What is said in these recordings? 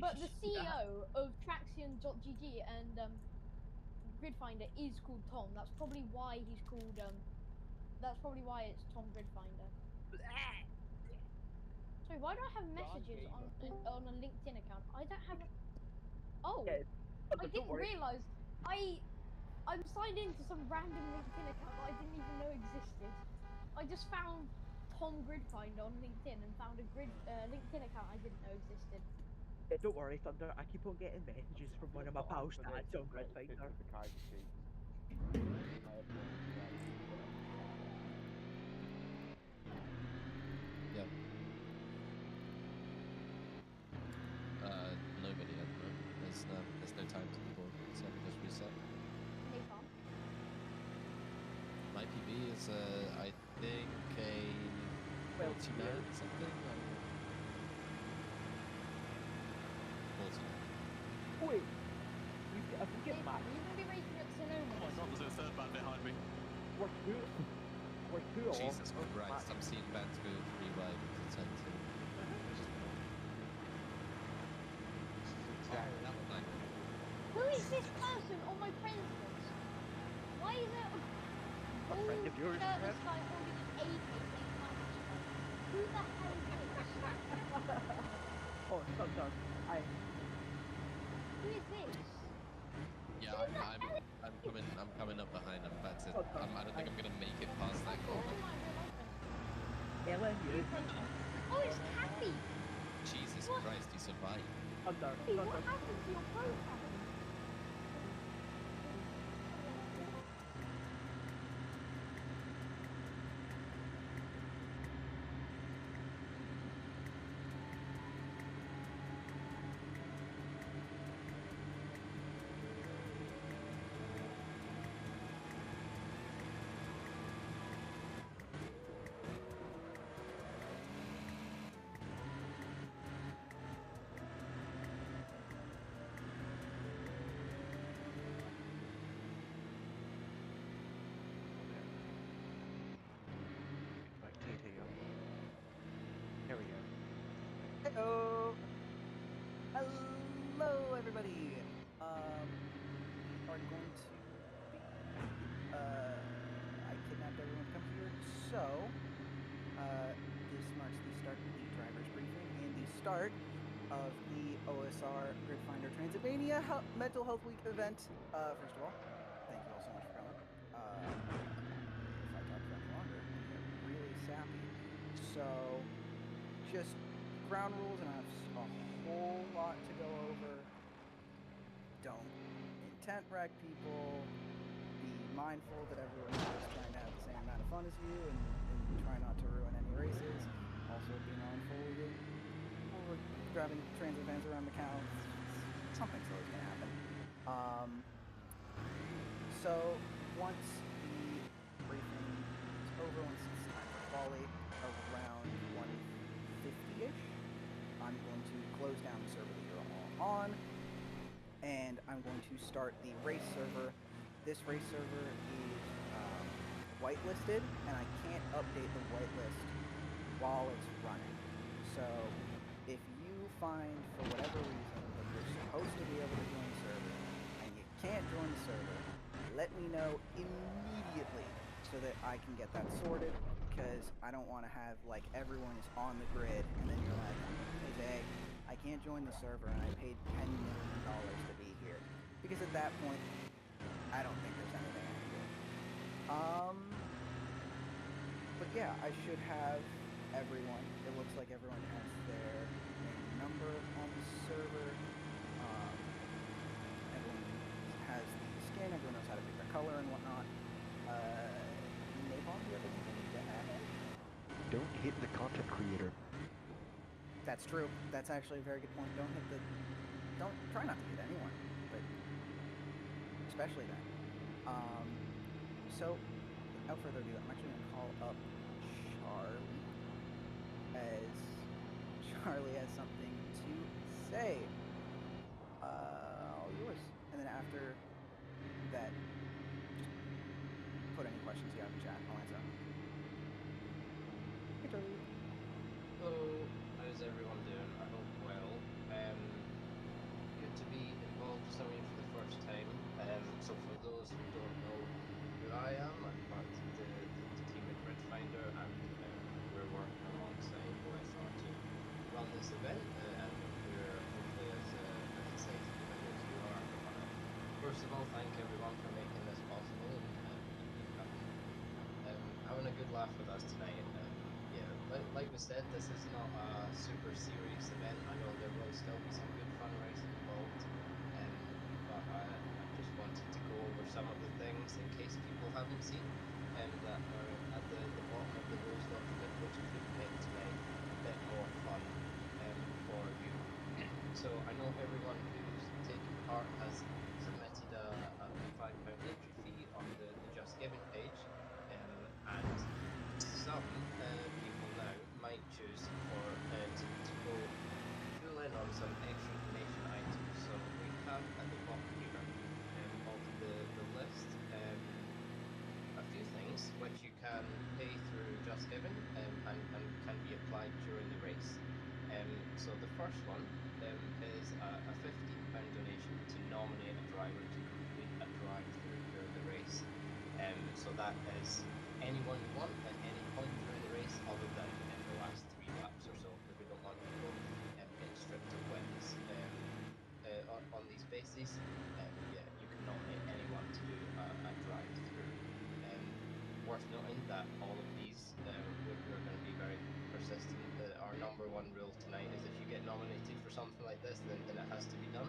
But the CEO of Traction.gg and Gridfinder is called Tom. That's probably why he's called That's probably why it's Tom Gridfinder. Sorry, why do I have messages on a LinkedIn account? I don't have. Oh, Yeah, I didn't realize I'm signed into some random LinkedIn account that I didn't even know existed. I just found Tom Gridfinder on LinkedIn and found a LinkedIn account I didn't know existed. Yeah, don't worry, Thunder. I keep on getting messages from one of my pals that's on Gridfinder. The car just changed. Yep. Nobody at the moment. There's no time to board, so just reset. Hey, Tom. My PB is I think a 49 something. 49. Wait, I think Hey, it's Tom, are you going to be racing at Sonoma? Oh my god, there's a third man behind me. We're two Jesus Christ, I'm seeing bands go 3 wide into turn 2. That was like... Who is this person on my friends list? Why is it a friend of yours, shirtless guy holding an AK playing Counter-Strike? Who the hell is this? Oh, Thunder, Who is this? Yeah, I'm coming up behind. I'm about to. I don't think I'm gonna make it past that corner. Ellen, Oh, it's Kathy! Jesus Christ, he survived. Thunder. What happened to your profile? There we go. Hello! Hello, everybody! We are going to be, I kidnapped everyone to come here, so, this marks the start of the driver's briefing and the start of the OSR Gridfinder Transylvania Mental Health Week event. First of all, thank you all so much for coming. If I talk for any longer, I get really sappy. So, just ground rules, and I have a whole lot to go over. Don't intent wreck people. Be mindful that everyone else is trying to have the same amount of fun as you, and try not to ruin any races. Also, be mindful that while we're driving transit vans around the county, something's always going to happen. So once the briefing is over, once it's time for volley, around 150-ish, I'm going to close down the server that you're all on, and I'm going to start the race server. This race server is whitelisted, and I can't update the whitelist while it's running. So if you find, for whatever reason, that you're supposed to be able to join the server, and you can't join the server, let me know immediately so that I can get that sorted, because I don't want to have, like, everyone is on the grid, and then you're like, hey, Jay, I can't join the server, and I paid $10 million to be here. Because at that point, I don't think there's anything I can do. But yeah, I should have everyone. It looks like everyone has their name number on the server. Everyone has the skin, everyone knows how to pick their color and whatnot. Napalm, do you have anything to add? Don't hit the content creator. That's true. That's actually a very good point. Don't try not to hit anyone, but especially that. So, without further ado, I'm actually going to call up Charlie, as Charlie has something to say. All yours. And then after that, just put any questions you have in chat. I'll answer them. Hey, Charlie. Hello, how's everyone doing? I hope well. first of all, thank everyone for making this possible and having a good laugh with us tonight. Yeah, like we said, this is not a super serious event. I know there will still be some good fun racing involved, but I just wanted to go over some of the things in case people haven't seen, that are at the bottom of the rules document, which could make tonight a bit more fun, for you. So I know everyone who's taken part has submitted a £5 entry fee on the Just Giving page, and some people now might choose to go full in on some extra donation items. So we have at the bottom here of the list a few things which you can pay through Just Giving, and can be applied during the race. So the first one is a £15 donation to nominate a driver to complete a drive-through during the race. So that is anyone you want at any point during the race, other than in the last 3 laps or so, because we don't want people getting stripped of wins on these bases. Yeah, you can nominate anyone to do a drive-through. Worth noting that all of these, we're going to be very persistent. Our number one rule tonight is if you get nominated for something like this, then it has to be done.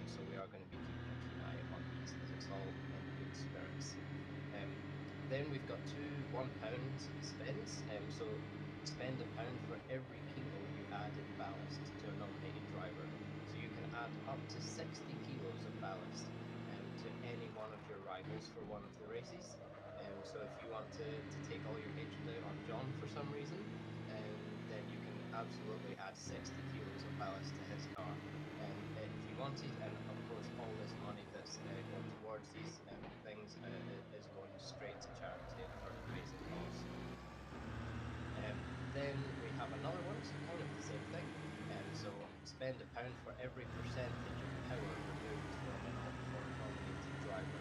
So we are going to be keeping a keen eye on these, as it's all in good spirits. Then we've got two £1 spends. So spend £1 for every kilo you add in ballast to a nominated driver. So you can add up to 60 kilos of ballast to any one of your rivals for one of the races. So if you want to take all your hatred out on John for some reason, then you can absolutely add 60 kilos of ballast to his car. If you wanted, and of course all this money that's going towards these things is going straight to charity and for an amazing cause. Then we have another one, so kind of the same thing. So spend £1 for every percentage of power removed from for a nominated driver.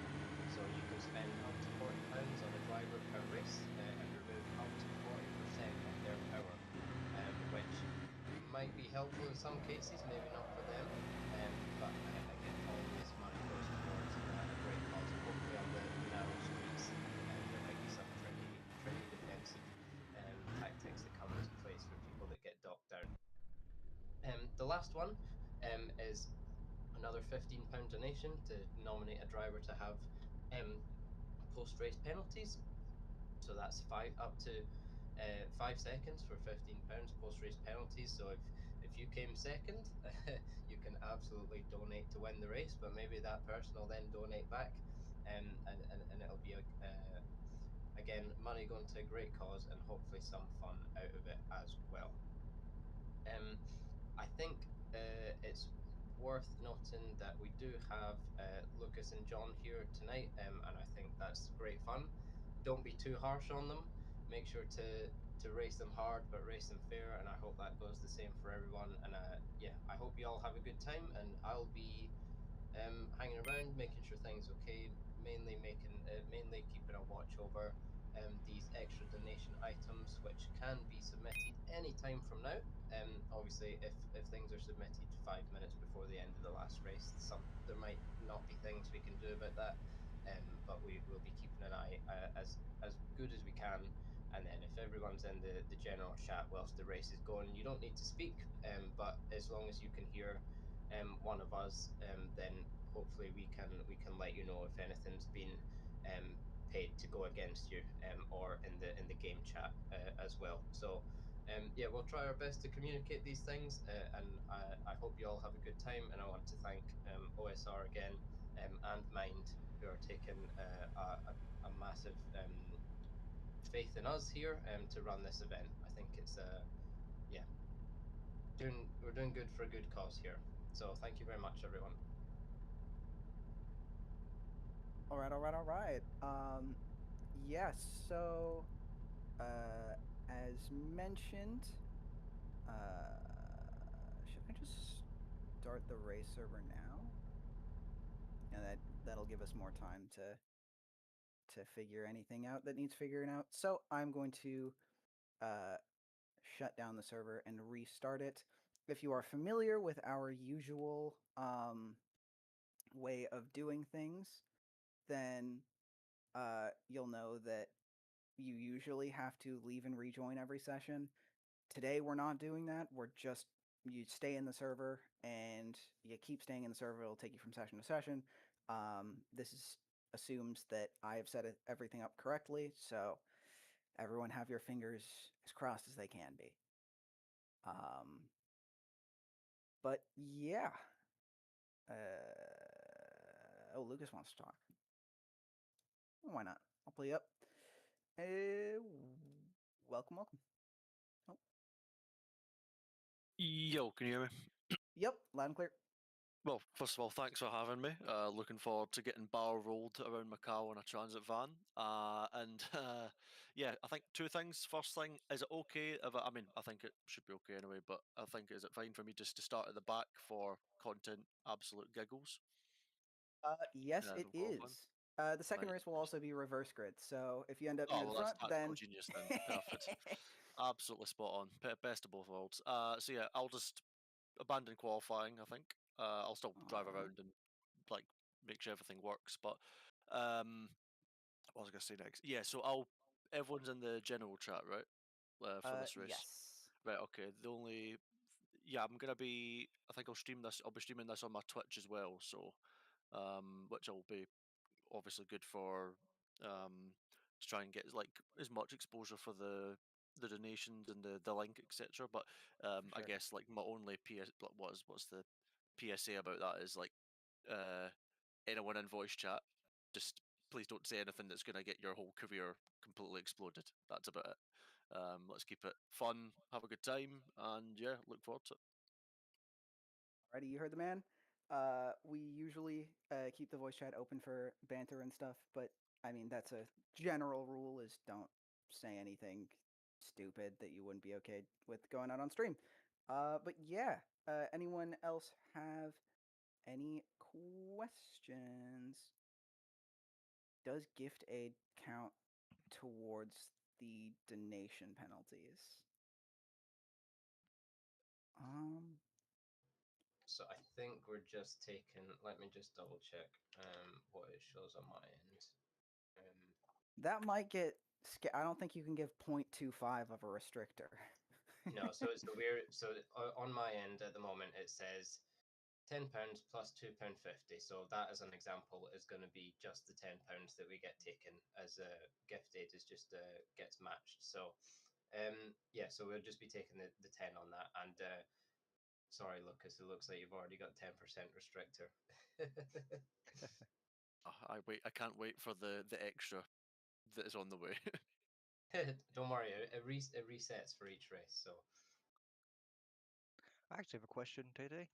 So you can spend up to £40 on a driver per race, and remove up to 40% of their power, which might be helpful in some cases, maybe not for them. But again, all of this money goes towards a great cause, and hopefully on the narrow streets, there might be some tricky defensive tactics that come into place for people that get docked down. The last one is another £15 donation to nominate a driver to have post-race penalties. So that's up to 5 seconds for £15 post-race penalties. So if you came second, you can absolutely donate to win the race, but maybe that person will then donate back, and it'll be again, money going to a great cause, and hopefully some fun out of it as well. I think it's worth noting that we do have Lucas and John here tonight, and I think that's great fun. Don't be too harsh on them. Make sure to race them hard, but race them fair, and I hope that goes the same for everyone. And yeah, I hope you all have a good time, and I'll be hanging around, making sure things okay. Mainly keeping a watch over these extra donation items, which can be submitted any time from now. Obviously, if things are submitted 5 minutes before the end of the last race, there might not be things we can do about that. But we will be keeping an eye as good as we can. And then if everyone's in the general chat whilst the race is going, you don't need to speak. But as long as you can hear one of us, then hopefully we can let you know if anything's been paid to go against you, or in the game chat as well. So yeah, we'll try our best to communicate these things, and I hope you all have a good time. And I want to thank OSR again, and Mind, who are taking a massive faith in us here to run this event. I think it's yeah, we're doing good for a good cause here. So thank you very much, everyone. All right, all right, all right. Yes. So, as mentioned, should I just start the race server now? And that'll give us more time to figure anything out that needs figuring out. So I'm going to shut down the server and restart it. If you are familiar with our usual way of doing things, then you'll know that you usually have to leave and rejoin every session. Today we're not doing that. We're just you stay in the server and you keep staying in the server. It'll take you from session to session. This assumes that I have set everything up correctly, so everyone have your fingers as crossed as they can be. But yeah. Oh, Lucas wants to talk. Why not? I'll play up. Welcome. Oh. Yo, can you hear me? Yep, loud and clear. Well, first of all, thanks for having me. Looking forward to getting barrel rolled around Macau in a transit van. Yeah, I think two things. First thing, is it okay if I mean, I think it should be okay anyway, but I think is it fine for me just to start at the back for content absolute giggles? Yes, Yeah, it we'll qualify. is. The second Nice, race will nice. also be reverse grid, so if you end up Oh near the well, that's front, then tactical genius then. Perfect. Absolutely spot on. Best of both worlds. So yeah, I'll just abandon qualifying. I think I'll still drive Alright. around and like make sure everything works. But what was I gonna say next? Yeah, so everyone's in the general chat, right? For this race, Yes. right? Okay. Yeah, I'm gonna be. I think I'll stream this. I'll be streaming this on my Twitch as well. So, which will be obviously good for to try and get like as much exposure for the donations and the link etc. But I Sure. guess like my only what's the PSA about that is like anyone in voice chat, just please don't say anything that's going to get your whole career completely exploded. That's about it. Let's keep it fun, have a good time, and yeah, look forward to it. Alrighty, you heard the man. We usually keep the voice chat open for banter and stuff, but I mean that's a general rule: is don't say anything stupid that you wouldn't be okay with going out on stream. But yeah, anyone else have any questions? Does gift aid count towards the donation penalties? So I think we're just taking. Let me just double check what it shows on my end. That might get. I don't think you can give 0.25 of a restrictor. No, so we're on my end at the moment it says £10 plus £2.50. So that, as an example, is going to be just the £10 that we get taken as a gift aid is just gets matched. So yeah, so we'll just be taking the 10 on that. And sorry, Lucas, it looks like you've already got 10% restrictor. I can't wait for the extra that is on the way. Don't worry, it resets for each race. So I actually have a question, Tay.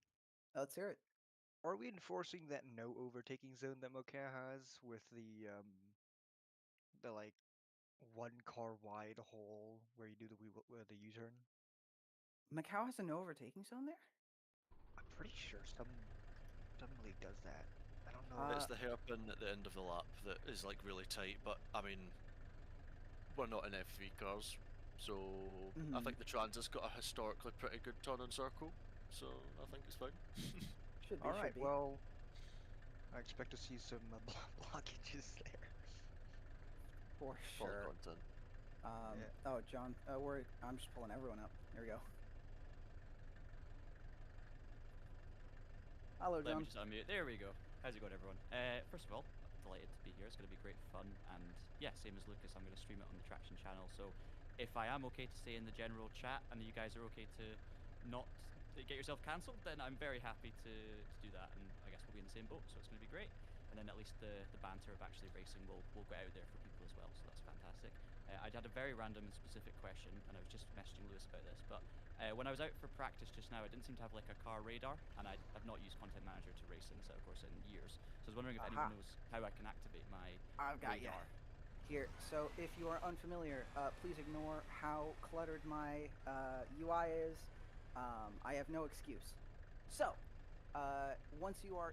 Let's hear it. Are we enforcing that no overtaking zone that Mokea has with the like 1 car wide hole where you do the U-turn? Macau has a no overtaking zone there? I'm pretty sure some league does that. I don't know. It's the hairpin at the end of the lap that is like really tight, but I mean, we're not in F3 cars, so I think the Transit's got a historically pretty good turn and circle, so I think it's fine. Should be. All right. Should be. Well, I expect to see some blockages there. For Fun sure. content. Oh, John. I'm just pulling everyone up. Here we go. Hello, Let John. me just unmute. There we go. How's it going, everyone? First of all, delighted to be here. It's going to be great fun. And yeah, same as Lucas, I'm going to stream it on the Traction channel. So if I am okay to stay in the general chat and you guys are okay to not get yourself cancelled, then I'm very happy to do that. And I guess we'll be in the same boat, so it's going to be great. And then at least the banter of actually racing will go out there for people as well. So that's fantastic. I had a very random and specific question, and I was just messaging Lewis about this, but when I was out for practice just now, I didn't seem to have like a car radar, and I've not used Content Manager to race in Course in years. So I was wondering if anyone knows how I can activate my I've got radar. Here, so if you are unfamiliar, please ignore how cluttered my UI is. I have no excuse. So, once you are